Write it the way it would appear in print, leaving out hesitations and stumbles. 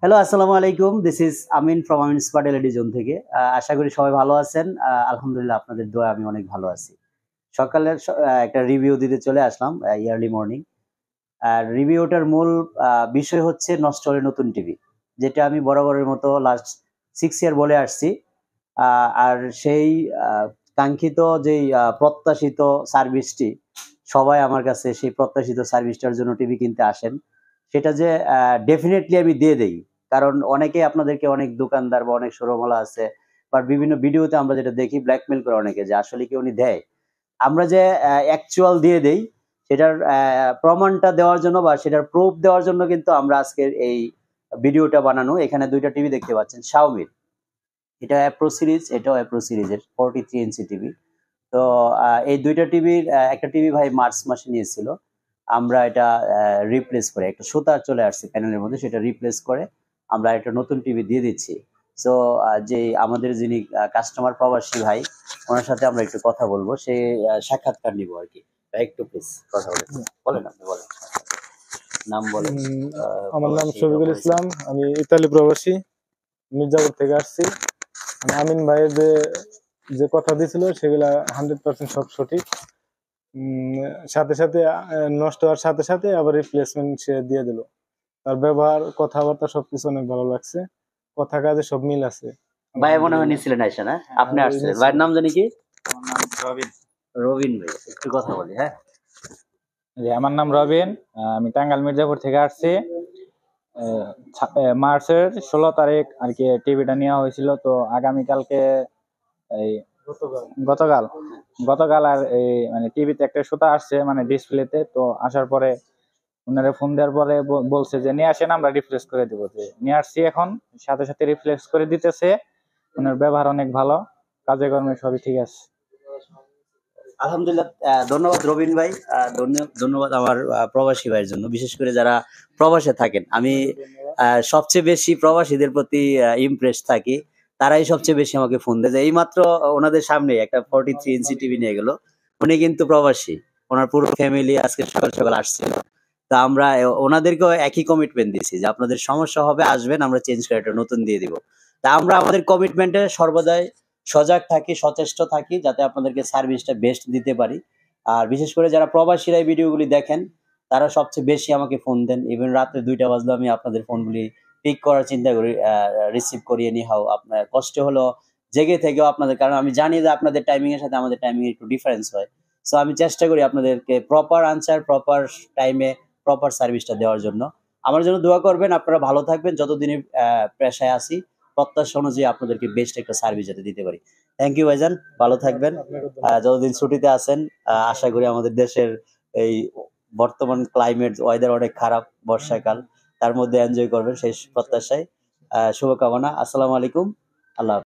Hello, আসসালামু আলাইকুম। This is Amin from Amin smart LED zone থেকে। আশা করি সবাই ভালো আছেন। আলহামদুলিল্লাহ আপনাদের দোয়ায় আমি অনেক ভালো আছি। সকালের একটা রিভিউ দিতে চলে আসলাম ইয়ারলি মর্নিং। আর রিভিউটার মূল বিষয় হচ্ছে নষ্ট হলে নতুন টিভি। যেটা আমি বরাবরের মতো লাস্ট 6 ইয়ার বলে আসছি। আর সেই আ কাঙ্ক্ষিত যেই প্রত্যাশিত সার্ভিসটি সবাই আমার কাছে সেই প্রত্যাশিত সার্ভিসটার জন্য টিভি কিনতে আসেন। সেটা যে ডেফিনিটলি আমি দিয়ে দেই। কারণ অনেকেই আপনাদেরকে অনেক দোকানদার বা অনেক শোরুমওয়ালা আছে বা বিভিন্ন ভিডিওতে আমরা যেটা দেখি ব্ল্যাকমেইল করে অনেকে যে আসলে কি উনি দেয়। আমরা যে অ্যাকচুয়াল দিয়ে দেই সেটার প্রমাণটা দেওয়ার জন্য বা সেটার প্রুফ দেওয়ার জন্য কিন্তু আমরা আজকের এই ভিডিওটা বানানো। এখানে ২ টা টিভি দেখতে পাচ্ছেন Xiaomi-র। এটা Pro সিরিজ, এটাও Pro সিরিজের 43 ইঞ্চি টিভি। তো এই ২ টা টিভির একটা টিভি ভাই মার্চ মাসে নিয়েছিল। আমরা এটা রিপ্লেস করে একটা সুতা চলে আসছে প্যানেলের মধ্যে, সেটা রিপ্লেস করে আমরা একটা নতুন টিভি দিয়ে দিচ্ছি। সো যে আমাদের যিনি কাস্টমার প্রবাসী ভাই, ওনার সাথে আমরা একটু কথা বলবো। সে সাক্ষাৎকার নিবো আরকি। ভাই একটু প্লিজ কথা বলেন। বলেন, আপনি বলেন। নাম বলেন। আমার নাম প্রবাসী শফিকুল পরিচয়। ইসলাম। আমি ইতালি প্রবাসী, মির্জাপুর থেকে আসছি। আমিন ভাইয়ের যে কথা দিয়েছিল সেগুলা 100% সব সঠিক। সাথে সাথে নষ্ট হওয়ার সাথে সাথে আবার রিপ্লেসমেন্ট সে দিয়ে দিল। তার ব্যবহার, কথাবার্তা সবকিছু অনেক ভালো লাগছে। কথা কাজে সব মিল আছে। ভাই মনে হয় নিছিলেন আইসা, না? আপনি ওই আসছিলেন। নিশ্চয়। ভাইয়ের নাম জানি কি? আমার নাম রবিন। রবিন ভাই। একটু কথা বলি, হ্যাঁ? আমার নাম রবিন। আমি টাঙ্গাইল মির্জাপুর থেকে আসছি। মার্চের 16 তারিখ আর কি টিভিটা নেওয়া হয়েছিল। তো আগামীকালকে এই গতকাল গতকাল আর এই মানে টিভিতে একটা সুতা আসছে মানে ডিসপ্লেতে। তো আসার পরে ওনারা ফোন দেওয়ার পরে বলছে যে নিয়ে আসেন, আমরা রিপ্লেস করে দেবো। যে নিয়ে আসছি, এখন সাথে সাথে রিপ্লেস করে দিতেছে। ওনার ব্যবহার অনেক ভালো, কাজে কর্মে সবই ঠিক আছে। আলহামদুলিল্লাহ। ধন্যবাদ রবিন ভাই। ধন্যবাদ আমার প্রবাসী ভাইয়ের জন্য। বিশেষ করে যারা প্রবাসে থাকেন। আমি সবচেয়ে বেশি প্রবাসীদের প্রতি ইমপ্রেস থাকি। তারাই সবচেয়ে বেশি আমাকে ফোন দেয়। যে এইমাত্র ওনাদের সামনে একটা 43 ইঞ্চি টিভি নিয়ে গেল। উনি কিন্তু প্রবাসী। ওনার পুরো ফ্যামিলি আজকে সকাল সকাল আসছিল। তা আমরা ওনাদেরকেও একই কমিটমেন্ট দিয়েছি যে আপনাদের সমস্যা হবে, আসবেন, আমরা চেঞ্জ করে একটা নতুন দিয়ে দিব। তা আমরা আমাদের কমিটমেন্টে সর্বদাই সজাগ থাকি, সচেষ্ট থাকি যাতে আপনাদেরকে সার্ভিসটা বেস্ট দিতে পারি। আর বিশেষ করে যারা প্রবাসীরা এই ভিডিওগুলি দেখেন, তারা সবচেয়ে বেশি আমাকে ফোন দেন। ইভেন রাত্রে ২টা বাজলেও আমি আপনাদের ফোনগুলি পিক করার চিন্তা করি, রিসিভ করিয়ে নিহাও। আপনার কষ্ট হলো জেগে থেকেও আপনাদের, কারণ আমি জানি যে আপনাদের টাইমিং এর সাথে আমাদের টাইমিং একটু ডিফারেন্স হয়। সো আমি চেষ্টা করি আপনাদেরকে প্রপার আনসার, প্রপার টাইমে, প্রপার সার্ভিসটা দেওয়ার জন্য। আমার জন্য দোয়া করবেন। আপনারা ভালো থাকবেন। যতদিনই পেশায় আছি, প্রত্যাশা অনুযায়ী আপনাদেরকে বেস্ট একটা সার্ভিস যাতে দিতে পারি। থ্যাংক ইউ ভাইজান, ভালো থাকবেন। যতদিন ছুটিতে আছেন, আশা করি আমাদের দেশের এই বর্তমান ক্লাইমেট ওয়েদার অনেক খারাপ, বর্ষাকাল, তার মধ্যে এনজয় করবেন সেই প্রত্যাশায়। শুভকামনা। আসসালামু আলাইকুম। আল্লাহ হাফেজ।